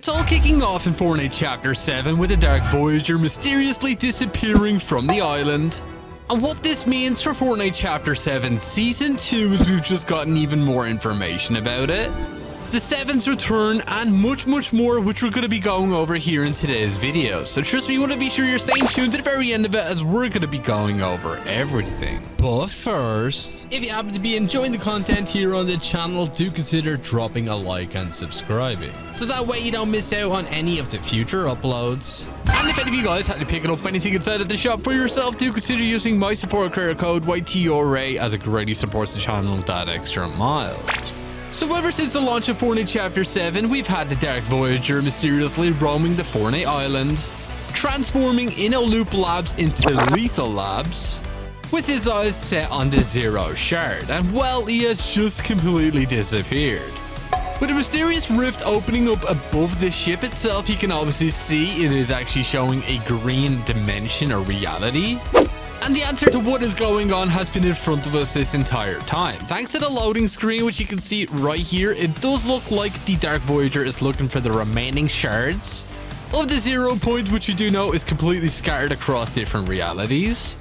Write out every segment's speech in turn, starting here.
It's all kicking off in Fortnite Chapter 7 with the Dark Voyager mysteriously disappearing from the island. And what this means for Fortnite Chapter 7 Season 2 is we've just gotten even more information about it. The Seven's return and much more, which we're going to be going over here in today's video. So trust me, you want to be sure you're staying tuned to the very end of it as we're going to be going over everything. But first, if you happen to be enjoying the content here on the channel, do consider dropping a like and subscribing, so that way you don't miss out on any of the future uploads. And if any of you guys had to pick up anything inside of the shop for yourself, do consider using my support creator code YTORA, as it greatly supports the channel that extra mile. So ever since the launch of Fortnite Chapter 7, we've had the Dark Voyager mysteriously roaming the Fortnite island, transforming Loop Labs into Lethal Labs, with his eyes set on the Zero Shard, and well, he has just completely disappeared. With a mysterious rift opening up above the ship itself, you can obviously see it is actually showing a green dimension or reality. And the answer to what is going on has been in front of us this entire time. Thanks to the loading screen, which you can see right here, it does look like the Dark Voyager is looking for the remaining shards of the 0 point, which we do know is completely scattered across different realities.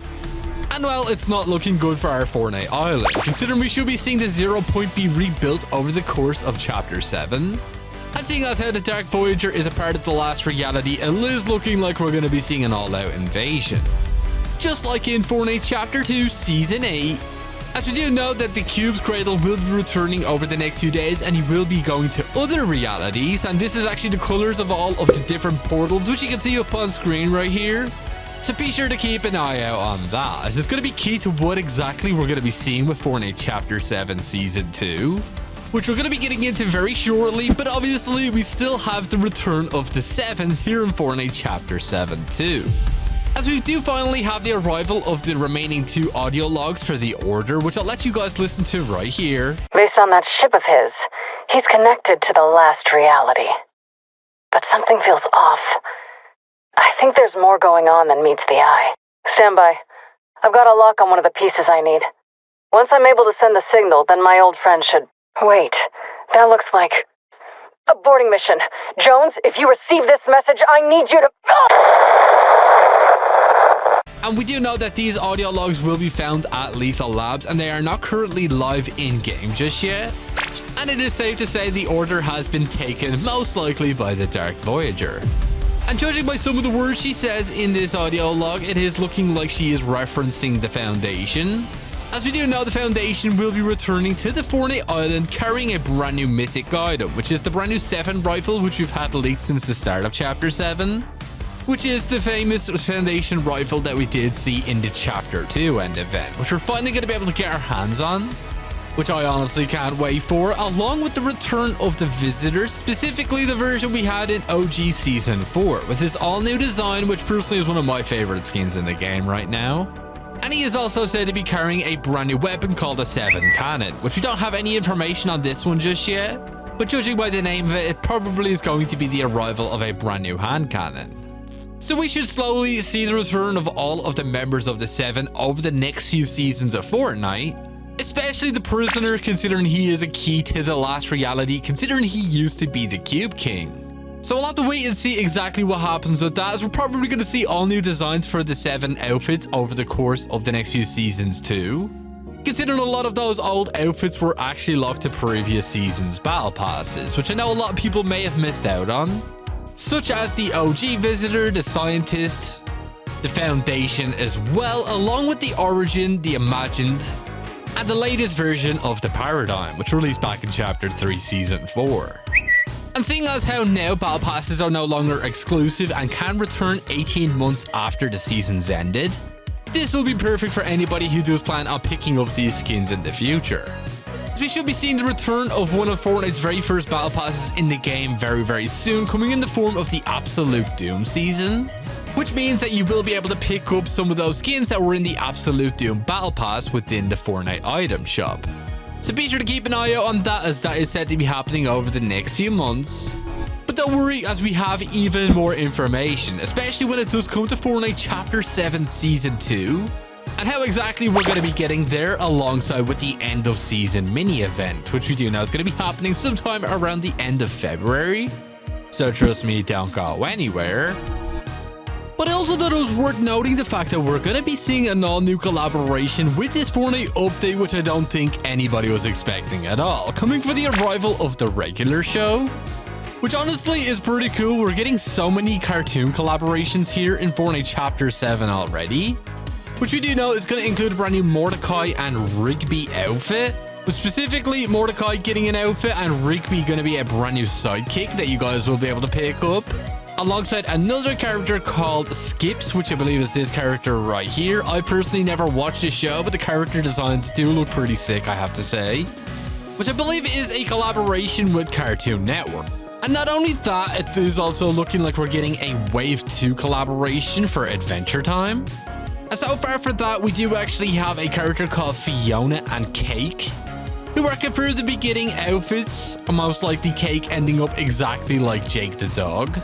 And well, it's not looking good for our Fortnite island, considering we should be seeing the 0 point be rebuilt over the course of Chapter 7. And seeing as how the Dark Voyager is a part of the last reality, it is looking like we're going to be seeing an all-out invasion, just like in Fortnite Chapter 2 Season 8, as we do know that the Cube's Cradle will be returning over the next few days, and he will be going to other realities, and this is actually the colors of all of the different portals, which you can see up on screen right here. So be sure to keep an eye out on that, as it's going to be key to what exactly we're going to be seeing with Fortnite Chapter 7 Season 2, which we're going to be getting into very shortly, but obviously we still have the return of the Seven here in Fortnite Chapter 7 too, as we do finally have the arrival of the remaining 2 audio logs for the Order, which I'll let you guys listen to right here. Based on that ship of his, he's connected to the last reality. But something feels off. I think there's more going on than meets the eye. Stand by. I've got a lock on one of the pieces I need. Once I'm able to send the signal, then my old friend should... Wait, that looks like... a boarding mission. Jones, if you receive this message, I need you to... And we do know that these audio logs will be found at Lethal Labs, and they are not currently live in-game just yet. And it is safe to say the Order has been taken, most likely by the Dark Voyager. And judging by some of the words she says in this audio log, it is looking like she is referencing the Foundation, as we do know the Foundation will be returning to the Fortnite island carrying a brand new mythic item, which is the brand new 7 rifle, which we've had leaked since the start of Chapter 7. Which is the famous Foundation rifle that we did see in the Chapter 2 end event, which we're finally going to be able to get our hands on, which I honestly can't wait for, along with the return of the Visitors, specifically the version we had in OG Season 4, with his all-new design, which personally is one of my favorite skins in the game right now. And he is also said to be carrying a brand new weapon called a 7 cannon, which we don't have any information on this one just yet, but judging by the name of it, it probably is going to be the arrival of a brand new hand cannon. So we should slowly see the return of all of the members of the 7 over the next few seasons of Fortnite, especially the Prisoner, considering he is a key to the last reality, considering he used to be the Cube King. So we'll have to wait and see exactly what happens with that, as we're probably going to see all new designs for the 7 outfits over the course of the next few seasons too, considering a lot of those old outfits were actually locked to previous seasons' battle passes, which I know a lot of people may have missed out on, such as the OG Visitor, the Scientist, the Foundation as well, along with the Origin, the Imagined, and the latest version of the Paradigm, which released back in Chapter 3 Season 4. And seeing as how now battle passes are no longer exclusive and can return 18 months after the season's ended, this will be perfect for anybody who does plan on picking up these skins in the future. We should be seeing the return of one of Fortnite's very first battle passes in the game very soon, coming in the form of the Absolute Doom season, which means that you will be able to pick up some of those skins that were in the Absolute Doom battle pass within the Fortnite item shop. So be sure to keep an eye out on that, as that is said to be happening over the next few months. But don't worry, as we have even more information, especially when it does come to Fortnite Chapter 7 Season 2, and how exactly we're going to be getting there, alongside with the end of season mini event, which we do know is going to be happening sometime around the end of February. so trust me, don't go anywhere. But I also thought it was worth noting the fact that we're going to be seeing an all-new collaboration with this Fortnite update, which I don't think anybody was expecting at all, coming for the arrival of the regular show, which honestly is pretty cool. We're getting so many cartoon collaborations here in Fortnite Chapter 7 already, which we do know is going to include a brand new Mordecai and Rigby outfit, but specifically Mordecai getting an outfit and Rigby going to be a brand new sidekick that you guys will be able to pick up, alongside another character called Skips, which I believe is this character right here. I personally never watched the show, but the character designs do look pretty sick, I have to say, which I believe is a collaboration with Cartoon Network. And not only that, it is also looking like we're getting a Wave 2 collaboration for Adventure Time. And so far for that, we do actually have a character called Fiona and Cake, who are confirmed to be getting outfits, most likely Cake ending up exactly like Jake the dog.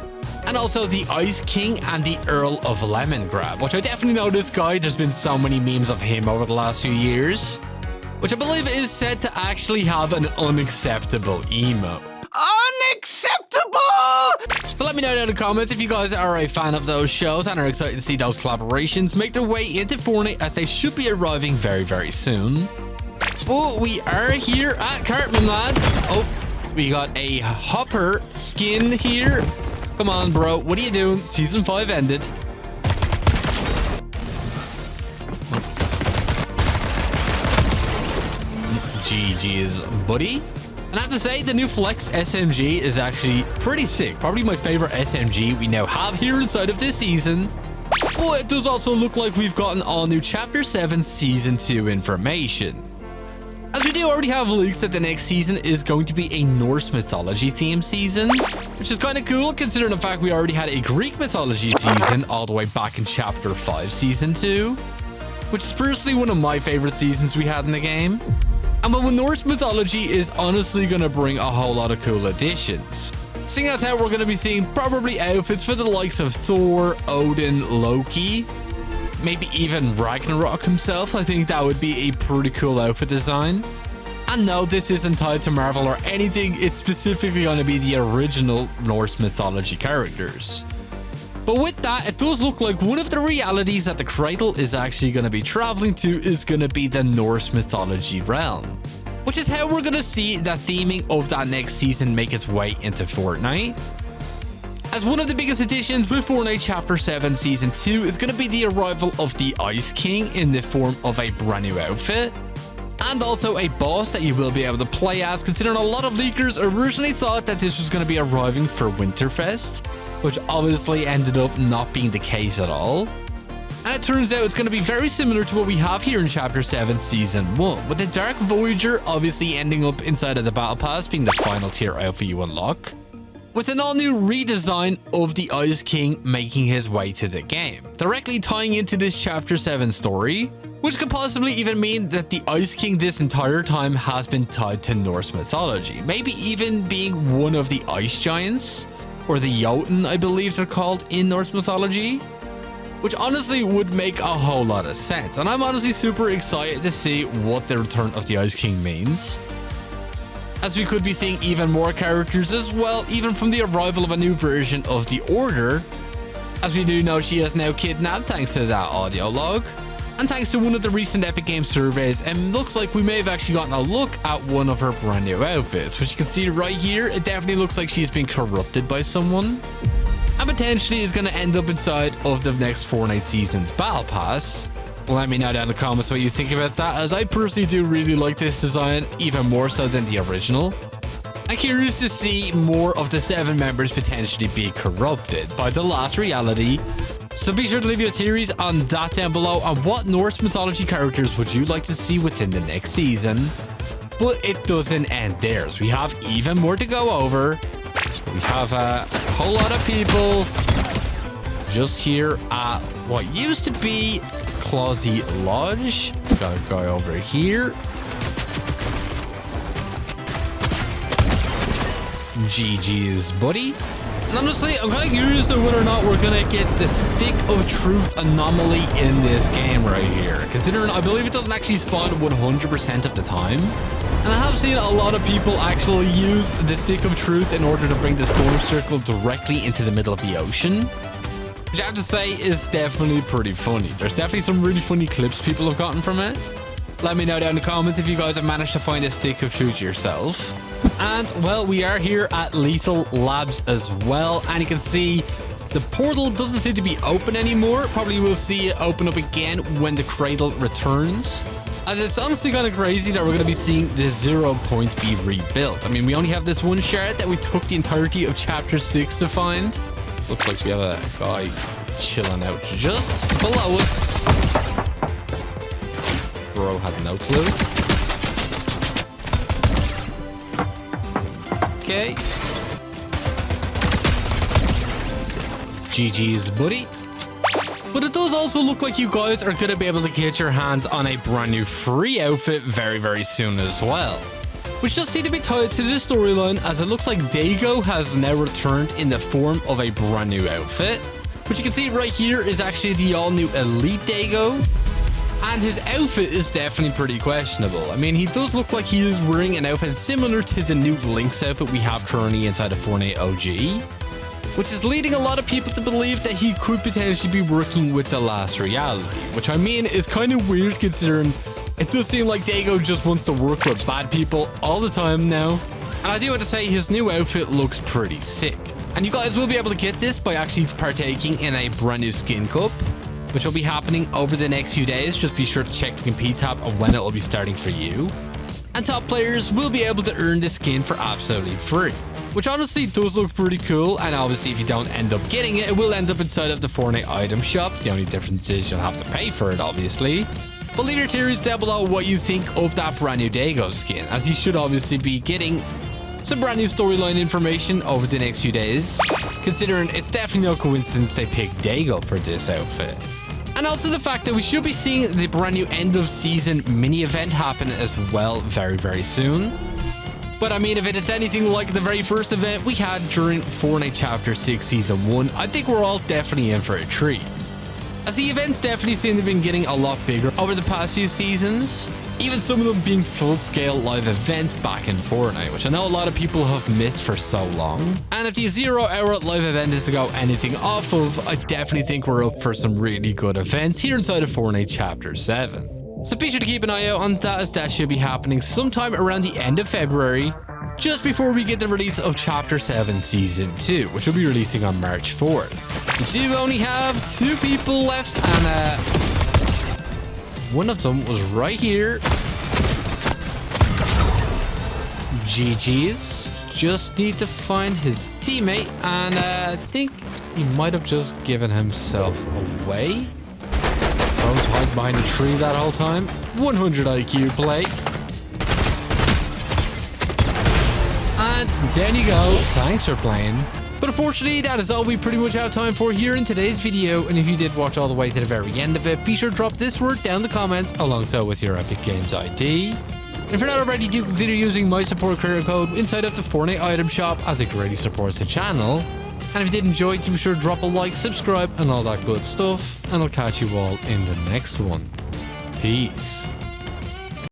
And also the Ice King and the Earl of Lemongrab, which I definitely know this guy. There's been so many memes of him over the last few years, which I believe is said to actually have an unacceptable emo. Unacceptable! So let me know down in the comments if you guys are a fan of those shows and are excited to see those collaborations make their way into Fortnite, as they should be arriving very, very soon. But we are here at Cartman Land. Oh, we got a Hopper skin here. Come on, bro. What are you doing? Season 5 ended. GG's, buddy. And I have to say, the new Flex SMG is actually pretty sick. Probably my favorite SMG we now have here inside of this season. But it does also look like we've gotten all new Chapter 7 Season 2 information, as we do already have leaks that the next season is going to be a Norse mythology themed season, which is kind of cool considering the fact we already had a Greek mythology season all the way back in Chapter 5 Season 2, which is personally one of my favorite seasons we had in the game. And with Norse mythology is honestly going to bring a whole lot of cool additions, seeing as how we're going to be seeing probably outfits for the likes of Thor, Odin, Loki, maybe even Ragnarok himself. I think that would be a pretty cool outfit design. And no, this isn't tied to Marvel or anything. It's specifically going to be the original Norse mythology characters. But with that, it does look like one of the realities that the Cradle is actually going to be traveling to is going to be the Norse mythology realm, which is how we're going to see that theming of that next season make its way into Fortnite. As one of the biggest additions with Fortnite Chapter 7 Season 2 is going to be the arrival of the Ice King in the form of a brand new outfit, and also a boss that you will be able to play as, considering a lot of leakers originally thought that this was going to be arriving for Winterfest, which obviously ended up not being the case at all. And it turns out it's going to be very similar to what we have here in Chapter 7 Season 1, with the Dark Voyager obviously ending up inside of the Battle Pass being the final tier outfit you unlock, with an all-new redesign of the Ice King making his way to the game, directly tying into this Chapter 7 story, which could possibly even mean that the Ice King this entire time has been tied to Norse mythology, maybe even being one of the ice giants, or the Jotun, I believe they're called in Norse mythology, which honestly would make a whole lot of sense. And I'm honestly super excited to see what the return of the Ice King means, as we could be seeing even more characters as well, even from the arrival of a new version of the Order, as we do know she is now kidnapped thanks to that audio log, and thanks to one of the recent Epic Games surveys, and looks like we may have actually gotten a look at one of her brand new outfits, which you can see right here. It definitely looks like she's been corrupted by someone, and potentially is going to end up inside of the next Fortnite season's Battle Pass. Let me know down in the comments what you think about that, as I personally do really like this design, even more so than the original. I'm curious to see more of the 7 members potentially be corrupted by the last reality. So be sure to leave your theories on that down below, on what Norse mythology characters would you like to see within the next season. But it doesn't end there, as we have even more to go over. We have a whole lot of people just here at what used to be Clausy Lodge. Got a guy over here. GG's, buddy. And honestly, I'm kind of curious to whether or not we're going to get the Stick of Truth anomaly in this game right here, considering I believe it doesn't actually spawn 100% of the time. And I have seen a lot of people actually use the Stick of Truth in order to bring the storm circle directly into the middle of the ocean, which I have to say is definitely pretty funny. There's definitely some really funny clips people have gotten from it. Let me know down in the comments if you guys have managed to find a Stick of Truth yourself. And, well, we are here at Lethal Labs as well. And you can see the portal doesn't seem to be open anymore. Probably we'll see it open up again when the cradle returns. As it's honestly kind of crazy that we're going to be seeing the 0 point be rebuilt. I mean, we only have this one shard that we took the entirety of Chapter 6 to find. Looks like we have a guy chilling out just below us. Bro had no clue. Okay. GG's, buddy. But it does also look like you guys are going to be able to get your hands on a brand new free outfit very, very soon as well. Which does seem to be tied to this storyline, as it looks like Dego has now returned in the form of a brand new outfit. Which you can see right here is actually the all-new Elite Dego. And his outfit is definitely pretty questionable. I mean, he does look like he is wearing an outfit similar to the new Lynx outfit we have currently inside of Fortnite OG. Which is leading a lot of people to believe that he could potentially be working with the last reality. Which I mean is kind of weird considering it does seem like Dego just wants to work with bad people all the time now. And I do have to say his new outfit looks pretty sick. And you guys will be able to get this by actually partaking in a brand new skin cup, which will be happening over the next few days. Just be sure to check the compete tab on when it will be starting for you. And top players will be able to earn the skin for absolutely free. Which honestly does look pretty cool, and obviously if you don't end up getting it, it will end up inside of the Fortnite item shop. The only difference is you'll have to pay for it, obviously. But leave your theories down below what you think of that brand new Dego skin, as he should obviously be getting some brand new storyline information over the next few days, considering it's definitely no coincidence they picked Dego for this outfit. And also the fact that we should be seeing the brand new end of season mini event happen as well very, very soon. But I mean, if it is anything like the very first event we had during Fortnite Chapter 6 Season 1, I think we're all definitely in for a treat. As the events definitely seem to have been getting a lot bigger over the past few seasons, even some of them being full-scale live events back in Fortnite, which I know a lot of people have missed for so long. And if the 0-hour live event is to go anything off of, I definitely think we're up for some really good events here inside of Fortnite Chapter 7. So be sure to keep an eye out on that, as that should be happening sometime around the end of February, just before we get the release of Chapter 7 Season 2, which will be releasing on March 4th. We do only have 2 people left, and one of them was right here. GG's. Just need to find his teammate, and I think he might have just given himself away. I was hiding behind a tree that whole time. 100 IQ play. And there you go. Thanks for playing. But unfortunately, that is all we pretty much have time for here in today's video. And if you did watch all the way to the very end of it, be sure to drop this word down in the comments alongside with your Epic Games ID. And if you're not already, do consider using my support creator code inside of the Fortnite item shop, as it greatly supports the channel. And if you did enjoy, be sure to drop a like, subscribe, and all that good stuff. And I'll catch you all in the next one. Peace.